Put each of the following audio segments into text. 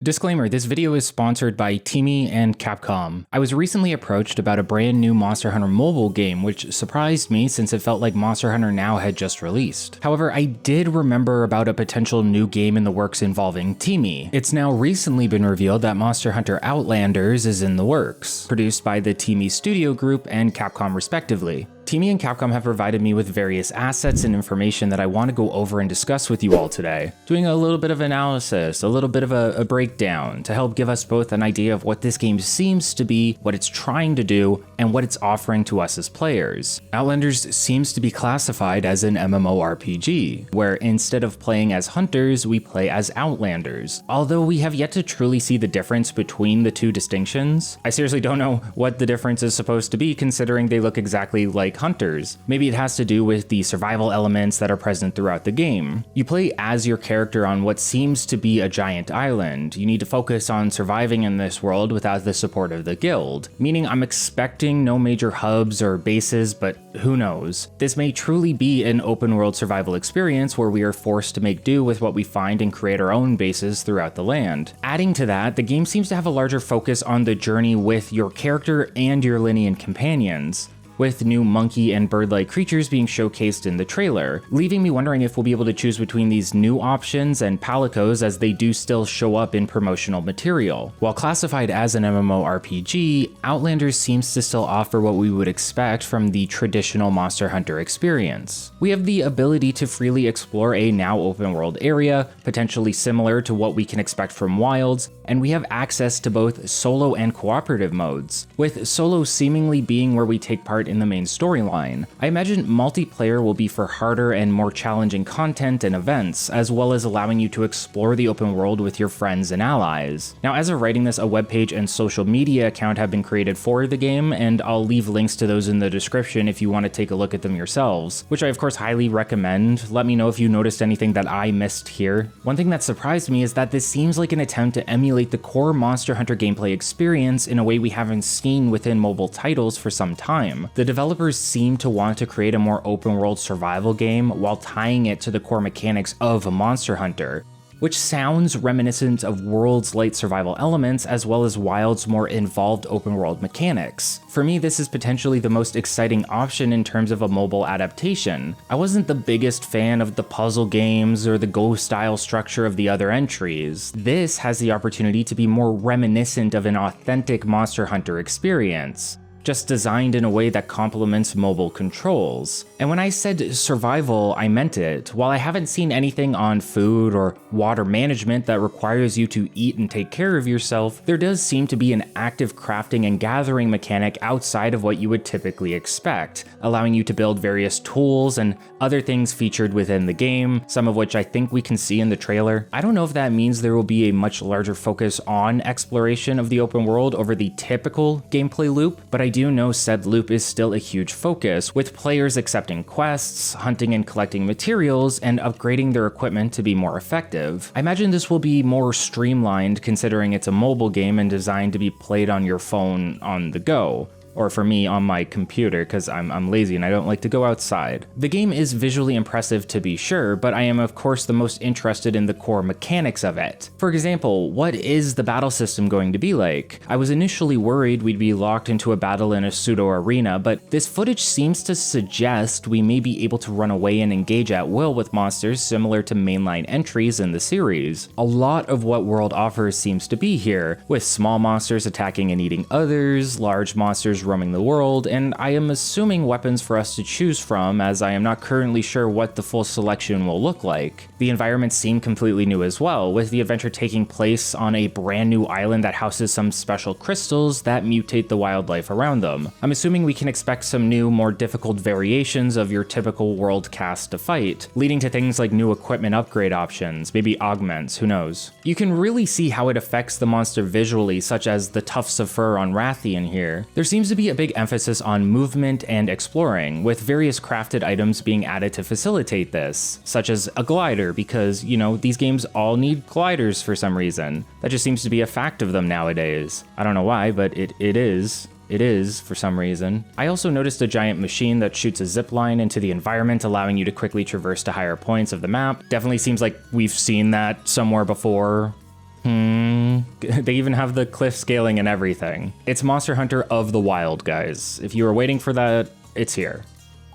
Disclaimer, this video is sponsored by Teamy and Capcom. I was recently approached about a brand new Monster Hunter mobile game, which surprised me since it felt like Monster Hunter Now had just released. However, I did remember about a potential new game in the works involving Teamy. It's now recently been revealed that Monster Hunter Outlanders is in the works, produced by the Teamy Studio Group and Capcom respectively. Teamy and Capcom have provided me with various assets and information that I want to go over and discuss with you all today, doing a little bit of analysis, a little bit of a breakdown to help give us both an idea of what this game seems to be, what it's trying to do, and what it's offering to us as players. Outlanders seems to be classified as an MMORPG, where instead of playing as hunters, we play as outlanders. Although we have yet to truly see the difference between the two distinctions, I seriously don't know what the difference is supposed to be considering they look exactly like hunters. Maybe it has to do with the survival elements that are present throughout the game. You play as your character on what seems to be a giant island. You need to focus on surviving in this world without the support of the guild, meaning I'm expecting no major hubs or bases, but who knows. This may truly be an open world survival experience where we are forced to make do with what we find and create our own bases throughout the land. Adding to that, the game seems to have a larger focus on the journey with your character and your lineage companions, with new monkey and bird-like creatures being showcased in the trailer, leaving me wondering if we'll be able to choose between these new options and palicos as they do still show up in promotional material. While classified as an MMORPG, Outlanders seems to still offer what we would expect from the traditional Monster Hunter experience. We have the ability to freely explore a now open world area, potentially similar to what we can expect from Wilds, and we have access to both solo and cooperative modes, with solo seemingly being where we take part in the main storyline. I imagine multiplayer will be for harder and more challenging content and events, as well as allowing you to explore the open world with your friends and allies. Now, as of writing this, a webpage and social media account have been created for the game, and I'll leave links to those in the description if you want to take a look at them yourselves, which I of course highly recommend. Let me know if you noticed anything that I missed here. One thing that surprised me is that this seems like an attempt to emulate the core Monster Hunter gameplay experience in a way we haven't seen within mobile titles for some time. The developers seem to want to create a more open world survival game while tying it to the core mechanics of Monster Hunter, which sounds reminiscent of World's light survival elements as well as Wild's more involved open world mechanics. For me, this is potentially the most exciting option in terms of a mobile adaptation. I wasn't the biggest fan of the puzzle games or the Go style structure of the other entries. This has the opportunity to be more reminiscent of an authentic Monster Hunter experience, just designed in a way that complements mobile controls. And when I said survival, I meant it. While I haven't seen anything on food or water management that requires you to eat and take care of yourself, there does seem to be an active crafting and gathering mechanic outside of what you would typically expect, allowing you to build various tools and other things featured within the game, some of which I think we can see in the trailer. I don't know if that means there will be a much larger focus on exploration of the open world over the typical gameplay loop, but I do know said loop is still a huge focus, with players accepting quests, hunting and collecting materials, and upgrading their equipment to be more effective. I imagine this will be more streamlined considering it's a mobile game and designed to be played on your phone on the go. Or for me, on my computer, because I'm lazy and I don't like to go outside. The game is visually impressive to be sure, but I am of course the most interested in the core mechanics of it. For example, what is the battle system going to be like? I was initially worried we'd be locked into a battle in a pseudo arena, but this footage seems to suggest we may be able to run away and engage at will with monsters similar to mainline entries in the series. A lot of what World offers seems to be here, with small monsters attacking and eating others, large monsters roaming the world, and I am assuming weapons for us to choose from, as I am not currently sure what the full selection will look like. The environments seem completely new as well, with the adventure taking place on a brand new island that houses some special crystals that mutate the wildlife around them. I'm assuming we can expect some new, more difficult variations of your typical World cast to fight, leading to things like new equipment upgrade options, maybe augments, who knows. You can really see how it affects the monster visually, such as the tufts of fur on Rathian here. There seems to be a big emphasis on movement and exploring, with various crafted items being added to facilitate this, such as a glider, because, you know, these games all need gliders for some reason. That just seems to be a fact of them nowadays. I don't know why, but it is. It is, for some reason. I also noticed a giant machine that shoots a zip line into the environment, allowing you to quickly traverse to higher points of the map. Definitely seems like we've seen that somewhere before. They even have the cliff scaling and everything. It's Monster Hunter of the Wild, guys. If you were waiting for that, it's here.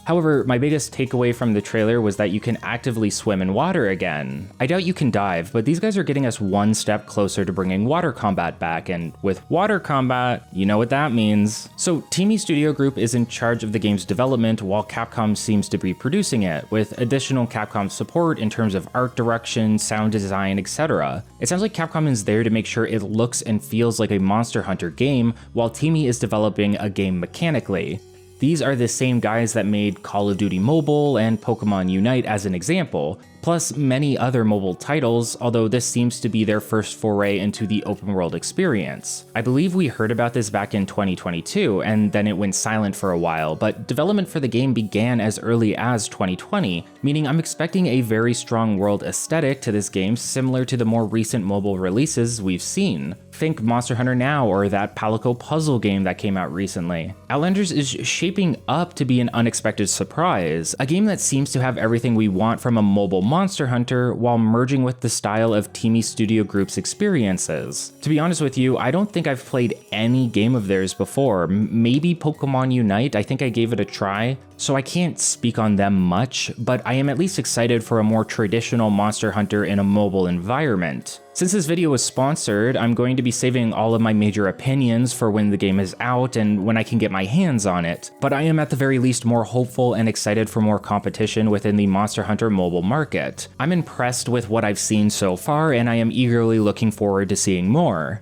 However, my biggest takeaway from the trailer was that you can actively swim in water again. I doubt you can dive, but these guys are getting us one step closer to bringing water combat back, and with water combat, you know what that means. So TiMi Studio Group is in charge of the game's development while Capcom seems to be producing it, with additional Capcom support in terms of art direction, sound design, etc. It sounds like Capcom is there to make sure it looks and feels like a Monster Hunter game, while TiMi is developing a game mechanically. These are the same guys that made Call of Duty Mobile and Pokemon Unite as an example, plus many other mobile titles, although this seems to be their first foray into the open world experience. I believe we heard about this back in 2022, and then it went silent for a while, but development for the game began as early as 2020, meaning I'm expecting a very strong world aesthetic to this game similar to the more recent mobile releases we've seen. Think Monster Hunter Now or that Palico puzzle game that came out recently. Outlanders is shaping up to be an unexpected surprise, a game that seems to have everything we want from a mobile Monster Hunter while merging with the style of TiMi Studio Group's experiences. To be honest with you, I don't think I've played any game of theirs before. Maybe Pokemon Unite, I think I gave it a try, so I can't speak on them much, but I am at least excited for a more traditional Monster Hunter in a mobile environment. Since this video was sponsored, I'm going to be saving all of my major opinions for when the game is out and when I can get my hands on it, but I am at the very least more hopeful and excited for more competition within the Monster Hunter mobile market. I'm impressed with what I've seen so far, and I am eagerly looking forward to seeing more.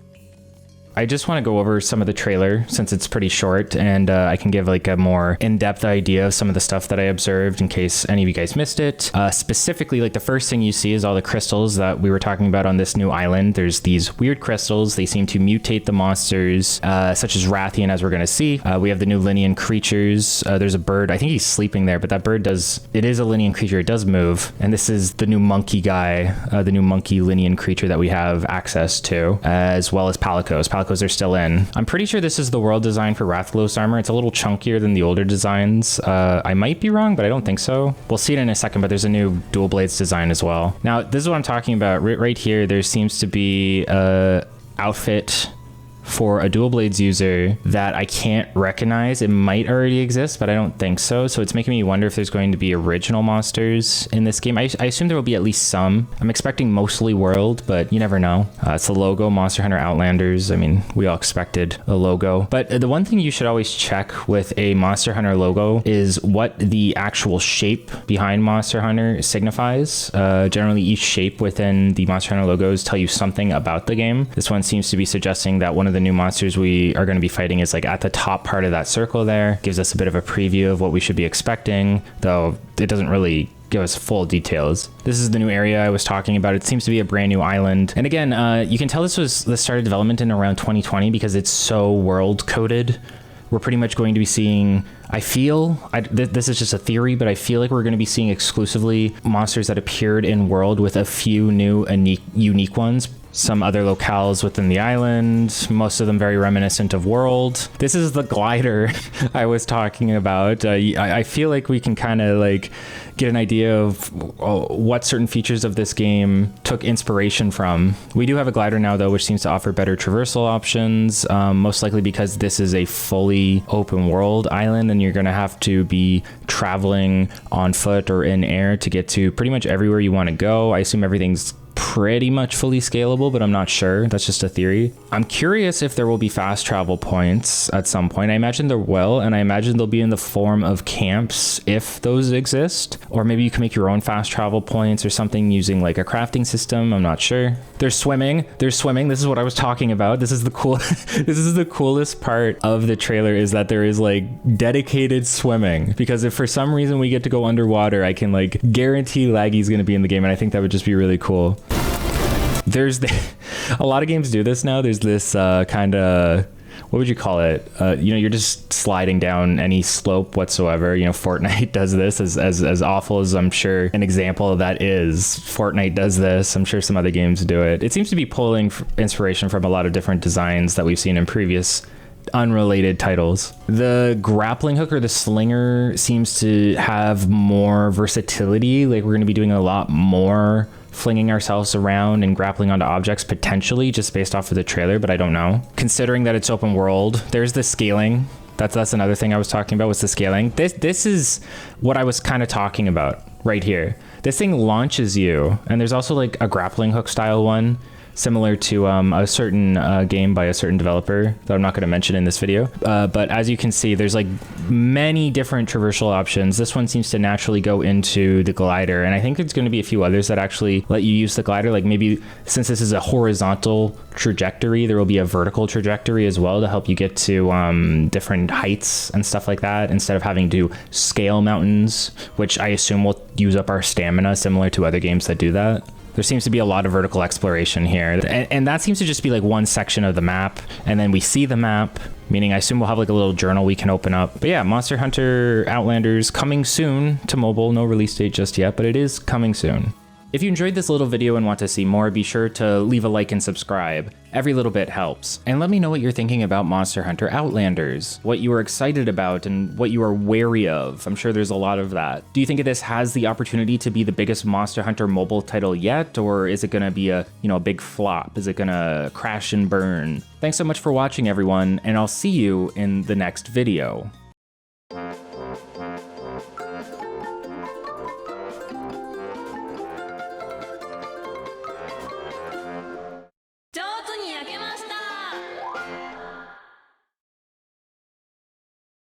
I just want to go over some of the trailer since it's pretty short, and I can give like a more in-depth idea of some of the stuff that I observed in case any of you guys missed it. Specifically, like the first thing you see is all the crystals that we were talking about on this new island. There's these weird crystals. They seem to mutate the monsters, such as Rathian, as we're going to see. We have the new Linian creatures. There's a bird. I think he's sleeping there, but that bird it is a Linian creature. It does move. And this is the new monkey guy, the new monkey Linian creature that we have access to, as well as Palicos. Palicos are still in. I'm pretty sure this is the world design for Rathalos armor. It's a little chunkier than the older designs. I might be wrong, but I don't think so. We'll see it in a second, but there's a new dual blades design as well. Now, this is what I'm talking about. Right here, there seems to be a outfit for a dual blades user that I can't recognize. It might already exist, but I don't think so. So it's making me wonder if there's going to be original monsters in this game. I assume there will be at least some. I'm expecting mostly world, but you never know. It's the logo, Monster Hunter Outlanders. I mean, we all expected a logo. But the one thing you should always check with a Monster Hunter logo is what the actual shape behind Monster Hunter signifies. Generally, each shape within the Monster Hunter logos tell you something about the game. This one seems to be suggesting that one of the new monsters we are going to be fighting is like at the top part of that circle there. Gives us a bit of a preview of what we should be expecting, though it doesn't really give us full details. This is the new area I was talking about. It seems to be a brand new island. And again, you can tell this was the start of development in around 2020 because it's so world coded. We're pretty much going to be seeing, this is just a theory, but I feel like we're going to be seeing exclusively monsters that appeared in world with a few new unique ones. Some other locales within the island, most of them very reminiscent of world. This is the glider I was talking about. I feel like we can kind of like get an idea of what certain features of this game took inspiration from. We do have a glider now though, which seems to offer better traversal options, most likely because this is a fully open world island and you're going to have to be traveling on foot or in air to get to pretty much everywhere you want to go. I assume everything's pretty much fully scalable, but I'm not sure. That's just a theory. I'm curious if there will be fast travel points at some point. I imagine there will, and I imagine they'll be in the form of camps if those exist. Or maybe you can make your own fast travel points or something using like a crafting system. I'm not sure. There's swimming. This is what I was talking about. This is the coolest part of the trailer is that there is like dedicated swimming, because if for some reason we get to go underwater, I can like guarantee Laggy's going to be in the game, and I think that would just be really cool. A lot of games do this now. There's this kind of, what would you call it? You're just sliding down any slope whatsoever. Fortnite does this as awful as I'm sure an example of that is. Fortnite does this. I'm sure some other games do it. It seems to be pulling inspiration from a lot of different designs that we've seen in previous unrelated titles. The grappling hook or the slinger seems to have more versatility. Like we're going to be doing a lot more flinging ourselves around and grappling onto objects potentially just based off of the trailer, but I don't know. Considering that it's open world, there's the scaling. That's another thing I was talking about was the scaling. This is what I was kind of talking about right here. This thing launches you, and there's also like a grappling hook style one, similar to a certain game by a certain developer that I'm not going to mention in this video. But as you can see, there's like many different traversal options. This one seems to naturally go into the glider, and I think there's going to be a few others that actually let you use the glider. Like maybe since this is a horizontal trajectory, there will be a vertical trajectory as well to help you get to different heights and stuff like that, instead of having to scale mountains, which I assume will use up our stamina similar to other games that do that. There seems to be a lot of vertical exploration here, and that seems to just be like one section of the map, and then we see the map, meaning I assume we'll have like a little journal we can open up. But yeah, Monster Hunter Outlanders coming soon to mobile. No release date just yet, but it is coming soon. If you enjoyed this little video and want to see more, be sure to leave a like and subscribe. Every little bit helps. And let me know what you're thinking about Monster Hunter Outlanders, what you are excited about and what you are wary of. I'm sure there's a lot of that. Do you think this has the opportunity to be the biggest Monster Hunter mobile title yet, or is it gonna be a big flop? Is it gonna crash and burn? Thanks so much for watching, everyone, and I'll see you in the next video.